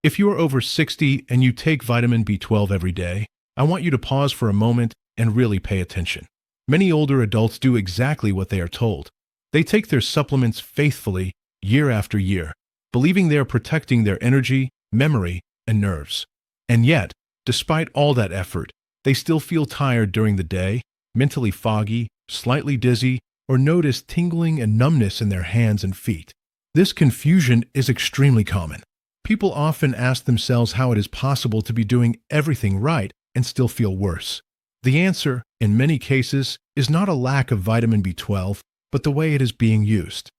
If you are over 60 and you take vitamin B12 every day, I want you to pause for a moment and really pay attention. Many older adults do exactly what they are told. They take their supplements faithfully year after year, believing they are protecting their energy, memory, and nerves. And yet, despite all that effort, they still feel tired during the day, mentally foggy, slightly dizzy, or notice tingling and numbness in their hands and feet. This confusion is extremely common. People often ask themselves how it is possible to be doing everything right and still feel worse. The answer, in many cases, is not a lack of vitamin B12, but the way it is being used.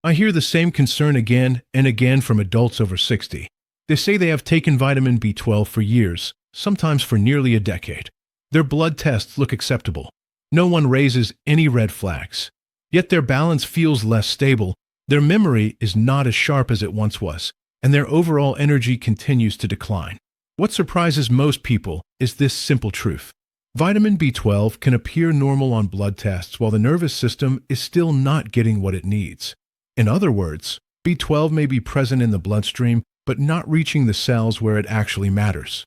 I hear the same concern again and again from adults over 60. They say they have taken vitamin B12 for years, sometimes for nearly a decade. Their blood tests look acceptable. No one raises any red flags. Yet their balance feels less stable, their memory is not as sharp as it once was, and their overall energy continues to decline. What surprises most people is this simple truth. Vitamin B12 can appear normal on blood tests while the nervous system is still not getting what it needs. In other words, B12 may be present in the bloodstream, but not reaching the cells where it actually matters.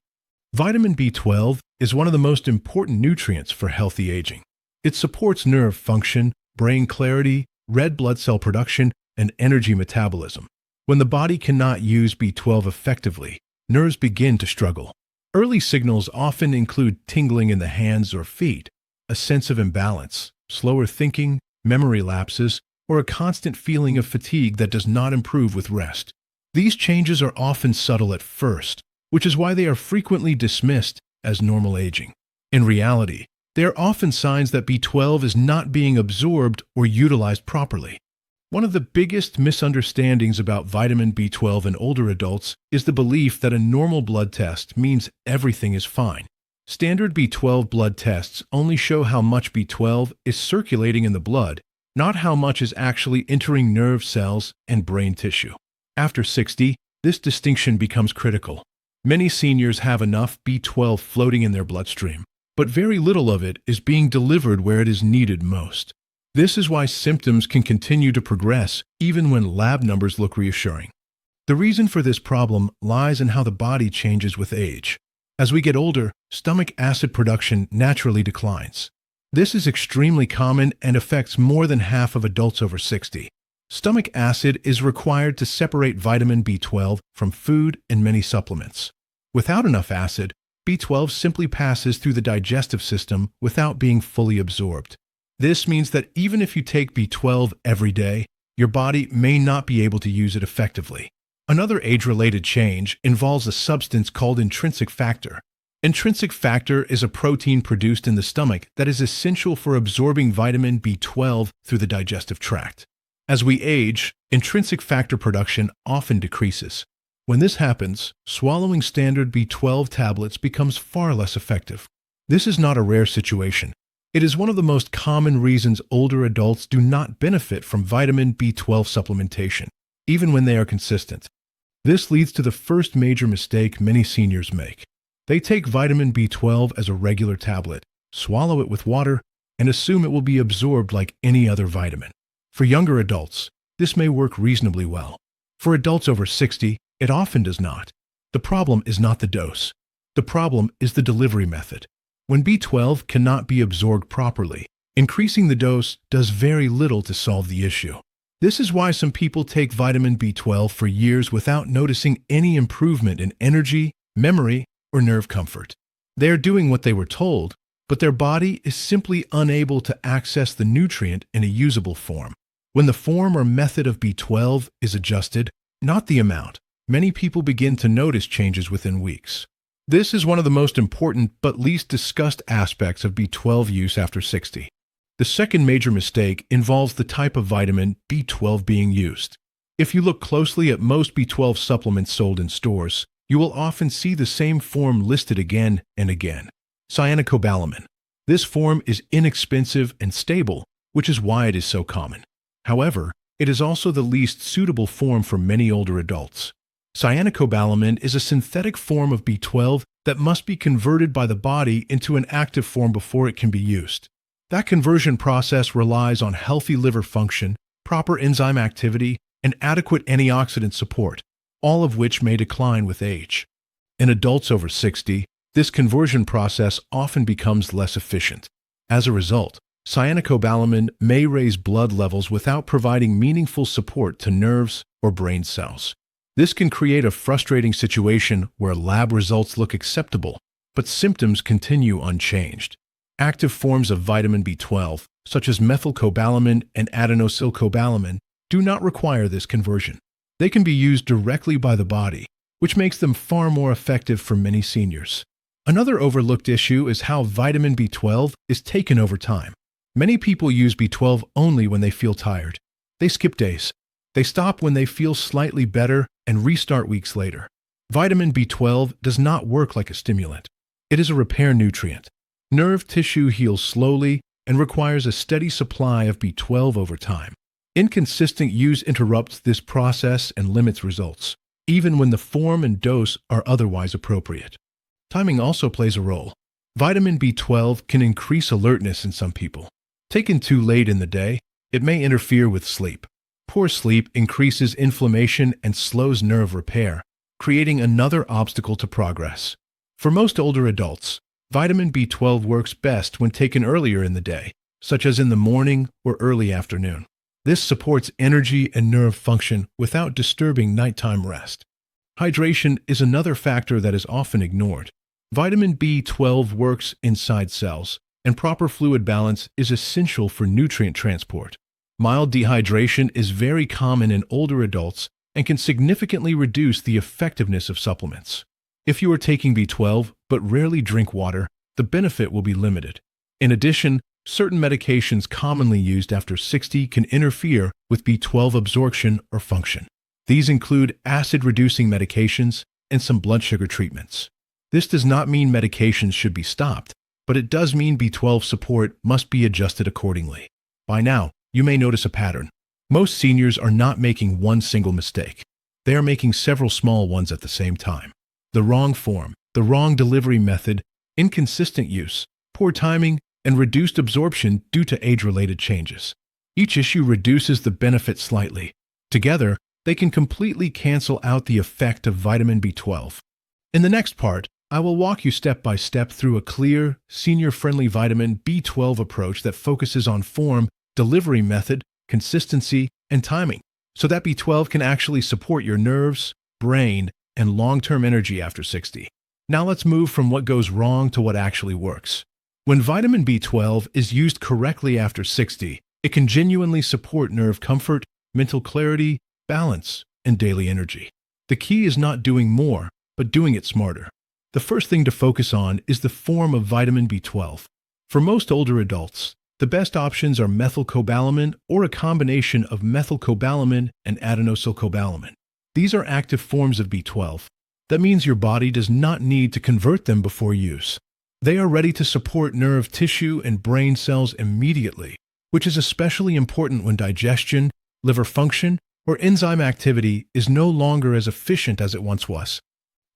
Vitamin B12 is one of the most important nutrients for healthy aging. It supports nerve function, brain clarity, red blood cell production, and energy metabolism. When the body cannot use B12 effectively, nerves begin to struggle. Early signals often include tingling in the hands or feet, a sense of imbalance, slower thinking, memory lapses, or a constant feeling of fatigue that does not improve with rest. These changes are often subtle at first, which is why they are frequently dismissed as normal aging. In reality, they are often signs that B12 is not being absorbed or utilized properly. One of the biggest misunderstandings about vitamin B12 in older adults is the belief that a normal blood test means everything is fine. Standard B12 blood tests only show how much B12 is circulating in the blood, not how much is actually entering nerve cells and brain tissue. After 60, this distinction becomes critical. Many seniors have enough B12 floating in their bloodstream, but very little of it is being delivered where it is needed most. This is why symptoms can continue to progress even when lab numbers look reassuring. The reason for this problem lies in how the body changes with age. As we get older, stomach acid production naturally declines. This is extremely common and affects more than half of adults over 60. Stomach acid is required to separate vitamin B12 from food and many supplements. Without enough acid, B12 simply passes through the digestive system without being fully absorbed. This means that even if you take B12 every day, your body may not be able to use it effectively. Another age-related change involves a substance called intrinsic factor. Intrinsic factor is a protein produced in the stomach that is essential for absorbing vitamin B12 through the digestive tract. As we age, intrinsic factor production often decreases. When this happens, swallowing standard B12 tablets becomes far less effective. This is not a rare situation. It is one of the most common reasons older adults do not benefit from vitamin B12 supplementation, even when they are consistent. This leads to the first major mistake many seniors make. They take vitamin B12 as a regular tablet, swallow it with water, and assume it will be absorbed like any other vitamin. For younger adults, this may work reasonably well. For adults over 60, it often does not. The problem is not the dose. The problem is the delivery method. When B12 cannot be absorbed properly, increasing the dose does very little to solve the issue. This is why some people take vitamin B12 for years without noticing any improvement in energy, memory, or nerve comfort. They are doing what they were told, but their body is simply unable to access the nutrient in a usable form. When the form or method of B12 is adjusted, not the amount, many people begin to notice changes within weeks. This is one of the most important but least discussed aspects of B12 use after 60. The second major mistake involves the type of vitamin B12 being used. If you look closely at most B12 supplements sold in stores, you will often see the same form listed again and again. Cyanocobalamin. This form is inexpensive and stable, which is why it is so common. However, it is also the least suitable form for many older adults. Cyanocobalamin is a synthetic form of B12 that must be converted by the body into an active form before it can be used. That conversion process relies on healthy liver function, proper enzyme activity, and adequate antioxidant support. all of which may decline with age. In adults over 60, this conversion process often becomes less efficient. As a result, cyanocobalamin may raise blood levels without providing meaningful support to nerves or brain cells. This can create a frustrating situation where lab results look acceptable, but symptoms continue unchanged. Active forms of vitamin B12, such as methylcobalamin and adenosylcobalamin, do not require this conversion. They can be used directly by the body, which makes them far more effective for many seniors. Another overlooked issue is how vitamin B12 is taken over time. Many people use B12 only when they feel tired. They skip days. They stop when they feel slightly better and restart weeks later. Vitamin B12 does not work like a stimulant. It is a repair nutrient. Nerve tissue heals slowly and requires a steady supply of B12 over time. Inconsistent use interrupts this process and limits results, even when the form and dose are otherwise appropriate. Timing also plays a role. Vitamin B12 can increase alertness in some people. Taken too late in the day, it may interfere with sleep. Poor sleep increases inflammation and slows nerve repair, creating another obstacle to progress. For most older adults, vitamin B12 works best when taken earlier in the day, such as in the morning or early afternoon. This supports energy and nerve function without disturbing nighttime rest. Hydration is another factor that is often ignored. Vitamin B12 works inside cells, and proper fluid balance is essential for nutrient transport. Mild dehydration is very common in older adults and can significantly reduce the effectiveness of supplements. If you are taking B12 but rarely drink water, the benefit will be limited. In addition, certain medications commonly used after 60 can interfere with B12 absorption or function. These include acid-reducing medications and some blood sugar treatments. This does not mean medications should be stopped, but it does mean B12 support must be adjusted accordingly. By now, you may notice a pattern. Most seniors are not making one single mistake. They are making several small ones at the same time. The wrong form, the wrong delivery method, inconsistent use, poor timing, and reduced absorption due to age-related changes. Each issue reduces the benefit slightly. Together, they can completely cancel out the effect of vitamin B12. In the next part, I will walk you step by step through a clear, senior-friendly vitamin B12 approach that focuses on form, delivery method, consistency, and timing, so that B12 can actually support your nerves, brain, and long-term energy after 60. Now let's move from what goes wrong to what actually works. When vitamin B12 is used correctly after 60, it can genuinely support nerve comfort, mental clarity, balance, and daily energy. The key is not doing more, but doing it smarter. The first thing to focus on is the form of vitamin B12. For most older adults, the best options are methylcobalamin or a combination of methylcobalamin and adenosylcobalamin. These are active forms of B12. That means your body does not need to convert them before use. They are ready to support nerve tissue and brain cells immediately, which is especially important when digestion, liver function, or enzyme activity is no longer as efficient as it once was.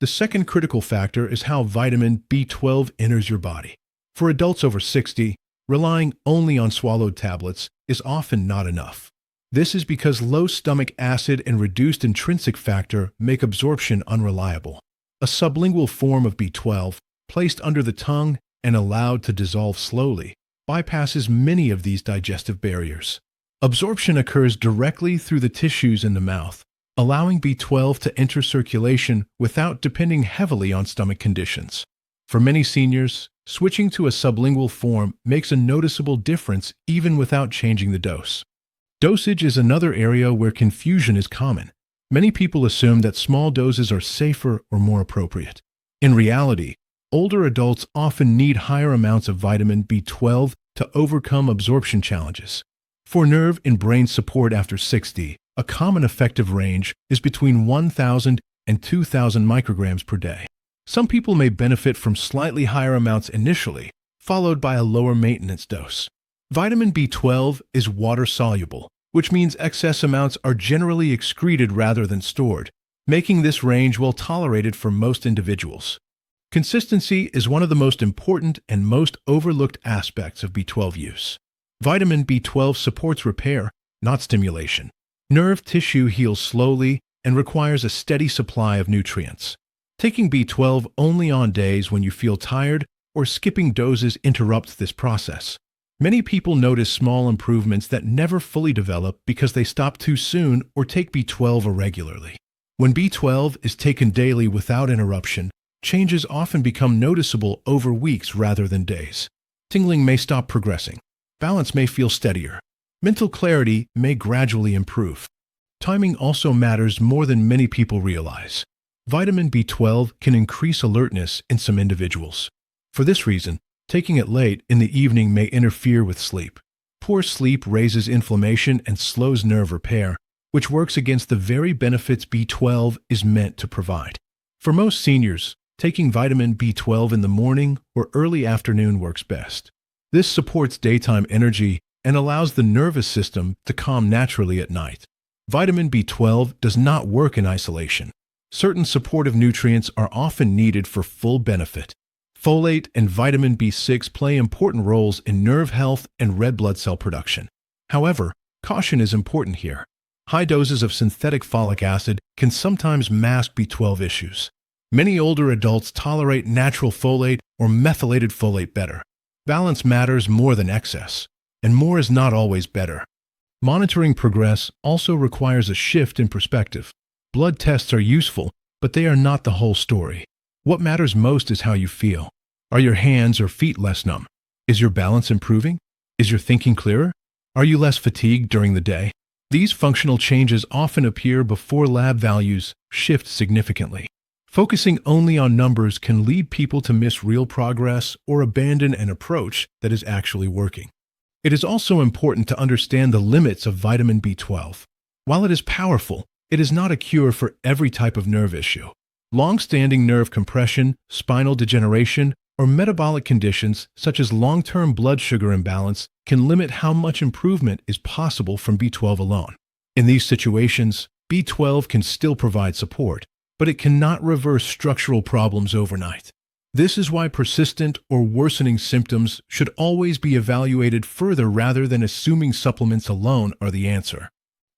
The second critical factor is how vitamin B12 enters your body. For adults over 60, relying only on swallowed tablets is often not enough. This is because low stomach acid and reduced intrinsic factor make absorption unreliable. A sublingual form of B12, placed under the tongue and allowed to dissolve slowly, bypasses many of these digestive barriers. Absorption occurs directly through the tissues in the mouth, allowing B12 to enter circulation without depending heavily on stomach conditions. For many seniors, switching to a sublingual form makes a noticeable difference even without changing the dose. Dosage is another area where confusion is common. Many people assume that small doses are safer or more appropriate. In reality, older adults often need higher amounts of vitamin B12 to overcome absorption challenges. For nerve and brain support after 60, a common effective range is between 1,000 and 2,000 micrograms per day. Some people may benefit from slightly higher amounts initially, followed by a lower maintenance dose. Vitamin B12 is water-soluble, which means excess amounts are generally excreted rather than stored, making this range well tolerated for most individuals. Consistency is one of the most important and most overlooked aspects of B12 use. Vitamin B12 supports repair, not stimulation. Nerve tissue heals slowly, and requires a steady supply of nutrients. Taking B12 only on days when you feel tired or skipping doses interrupts this process. Many people notice small improvements that never fully develop because they stop too soon or take B12 irregularly. When B12 is taken daily without interruption, changes often become noticeable over weeks rather than days. Tingling may stop progressing. Balance may feel steadier. Mental clarity may gradually improve. Timing also matters more than many people realize. Vitamin B12 can increase alertness in some individuals. For this reason, taking it late in the evening may interfere with sleep. Poor sleep raises inflammation and slows nerve repair, which works against the very benefits B12 is meant to provide. For most seniors, taking vitamin B12 in the morning or early afternoon works best. This supports daytime energy and allows the nervous system to calm naturally at night. Vitamin B12 does not work in isolation. Certain supportive nutrients are often needed for full benefit. Folate and vitamin B6 play important roles in nerve health and red blood cell production. However, caution is important here. High doses of synthetic folic acid can sometimes mask B12 issues. Many older adults tolerate natural folate or methylated folate better. Balance matters more than excess, and more is not always better. Monitoring progress also requires a shift in perspective. Blood tests are useful, but they are not the whole story. What matters most is how you feel. Are your hands or feet less numb? Is your balance improving? Is your thinking clearer? Are you less fatigued during the day? These functional changes often appear before lab values shift significantly. Focusing only on numbers can lead people to miss real progress or abandon an approach that is actually working. It is also important to understand the limits of vitamin B12. While it is powerful, it is not a cure for every type of nerve issue. Long-standing nerve compression, spinal degeneration, or metabolic conditions such as long-term blood sugar imbalance can limit how much improvement is possible from B12 alone. In these situations, B12 can still provide support, but it cannot reverse structural problems overnight. This is why persistent or worsening symptoms should always be evaluated further rather than assuming supplements alone are the answer.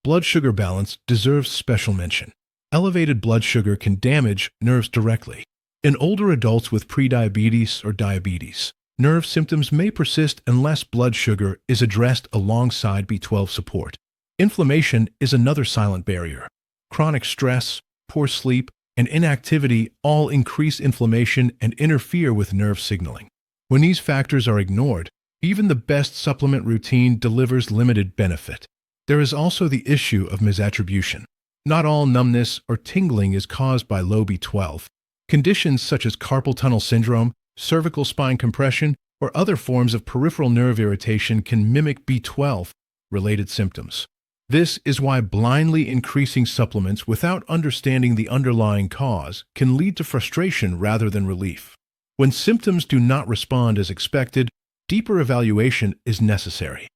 Blood sugar balance deserves special mention. Elevated blood sugar can damage nerves directly. In older adults with prediabetes or diabetes, nerve symptoms may persist unless blood sugar is addressed alongside B12 support. Inflammation is another silent barrier. Chronic stress, poor sleep, and inactivity all increase inflammation and interfere with nerve signaling. When these factors are ignored, even the best supplement routine delivers limited benefit. There is also the issue of misattribution. Not all numbness or tingling is caused by low B12. Conditions such as carpal tunnel syndrome, cervical spine compression, or other forms of peripheral nerve irritation can mimic B12-related symptoms. This is why blindly increasing supplements without understanding the underlying cause can lead to frustration rather than relief. When symptoms do not respond as expected, deeper evaluation is necessary.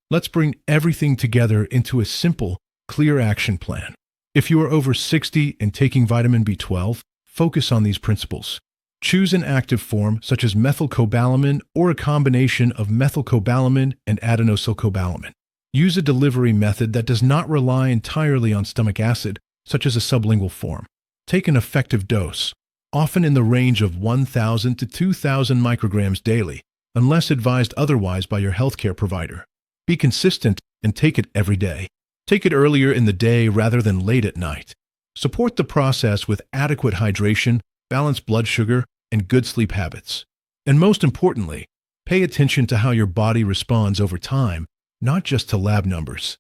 Let's bring everything together into a simple, clear action plan. If you are over 60 and taking vitamin B12, focus on these principles. Choose an active form such as methylcobalamin or a combination of methylcobalamin and adenosylcobalamin. Use a delivery method that does not rely entirely on stomach acid, such as a sublingual form. Take an effective dose, often in the range of 1,000 to 2,000 micrograms daily, unless advised otherwise by your healthcare provider. Be consistent and take it every day. Take it earlier in the day rather than late at night. Support the process with adequate hydration, balanced blood sugar, and good sleep habits. And most importantly, pay attention to how your body responds over time, not just to lab numbers.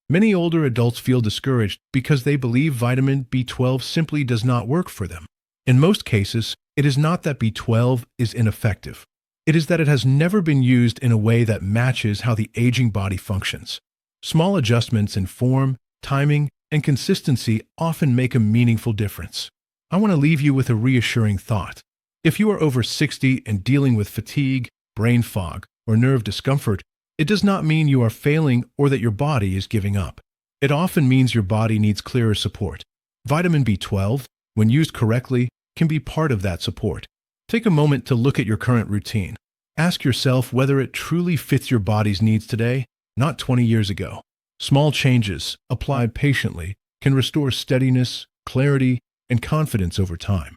Many older adults feel discouraged because they believe vitamin B12 simply does not work for them. In most cases, it is not that B12 is ineffective. It is that it has never been used in a way that matches how the aging body functions. Small adjustments in form, timing, and consistency often make a meaningful difference. I want to leave you with a reassuring thought. If you are over 60 and dealing with fatigue, brain fog, or nerve discomfort, it does not mean you are failing or that your body is giving up. It often means your body needs clearer support. Vitamin B12, when used correctly, can be part of that support. Take a moment to look at your current routine. Ask yourself whether it truly fits your body's needs today, not 20 years ago. Small changes, applied patiently, can restore steadiness, clarity, and confidence over time.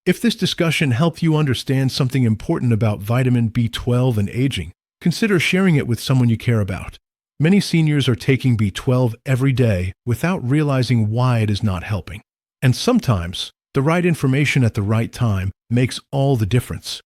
If this discussion helped you understand something important about vitamin B12 and aging, consider sharing it with someone you care about. Many seniors are taking B12 every day without realizing why it is not helping. And sometimes, the right information at the right time makes all the difference.